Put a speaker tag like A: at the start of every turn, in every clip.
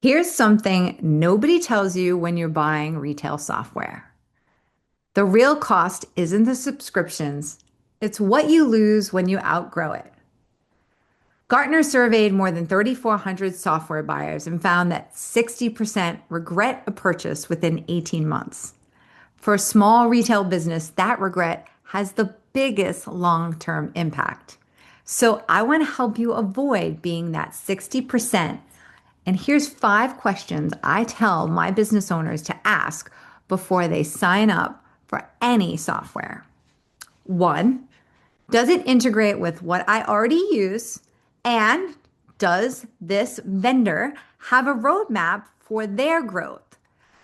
A: Here's something nobody tells you when you're buying retail software. The real cost isn't the subscriptions, it's what you lose when you outgrow it. Gartner surveyed more than 3,400 software buyers and found that 60% regret a purchase within 18 months. For a small retail business, that regret has the biggest long-term impact. So I want to help you avoid being that 60%. And here's 5 questions I tell my business owners to ask before they sign up for any software. One, does it integrate with what I already use? And does this vendor have a roadmap for their growth?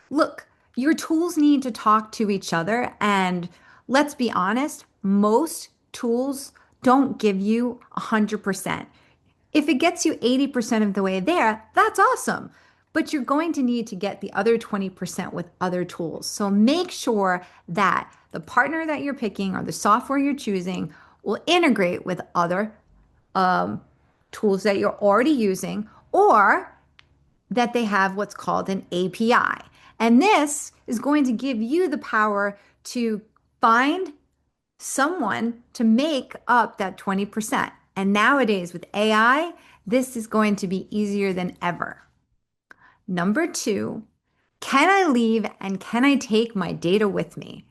A: Look, your tools need to talk to each other. And let's be honest, most tools don't give you 100%. If it gets you 80% of the way there, that's awesome. But you're going to need to get the other 20% with other tools. So make sure that the partner that you're picking or the software you're choosing will integrate with other tools that you're already using, or that they have what's called an API. And this is going to give you the power to find someone to make up that 20%. And nowadays with AI, this is going to be easier than ever. Number two, can I leave and can I take my data with me?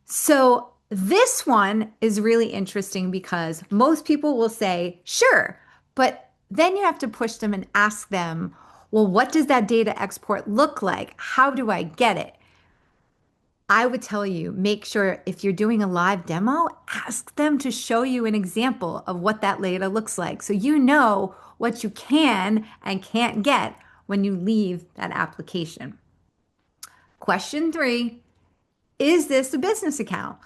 A: So this one is really interesting because most people will say, sure, but then you have to push them and ask them, well, what does that data export look like? How do I get it? I would tell you, make sure if you're doing a live demo, ask them to show you an example of what that data looks like so you know what you can and can't get when you leave that application. Question 3, is this a business account?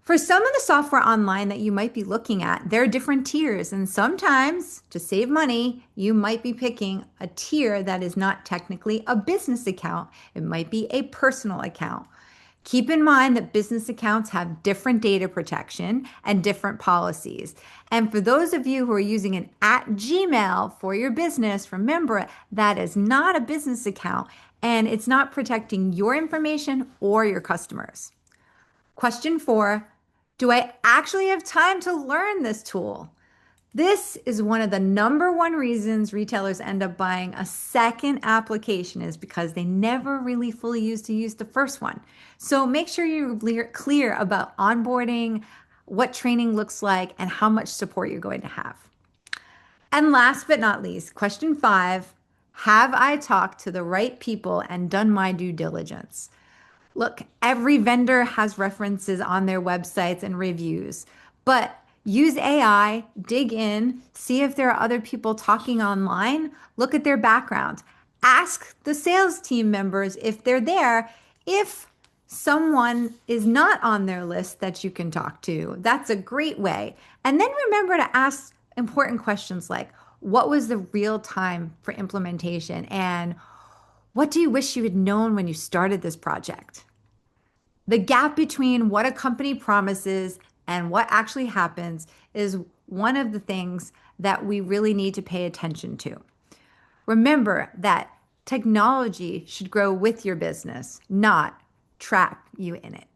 A: For some of the software online that you might be looking at, there are different tiers, and sometimes to save money, you might be picking a tier that is not technically a business account. It might be a personal account. Keep in mind that business accounts have different data protection and different policies. And for those of you who are using an @Gmail for your business, remember that is not a business account and it's not protecting your information or your customers. Question 4, do I actually have time to learn this tool? This is one of the number one reasons retailers end up buying a second application is because they never really fully use the first one. So make sure you're clear about onboarding, what training looks like, and how much support you're going to have. And last but not least, question 5, have I talked to the right people and done my due diligence? Look, every vendor has references on their websites and reviews, but use AI, dig in, see if there are other people talking online, look at their background. Ask the sales team members if they're there, if someone is not on their list that you can talk to. That's a great way. And then remember to ask important questions like, what was the real time for implementation? And what do you wish you had known when you started this project? The gap between what a company promises and what actually happens is one of the things that we really need to pay attention to. Remember that technology should grow with your business, not trap you in it.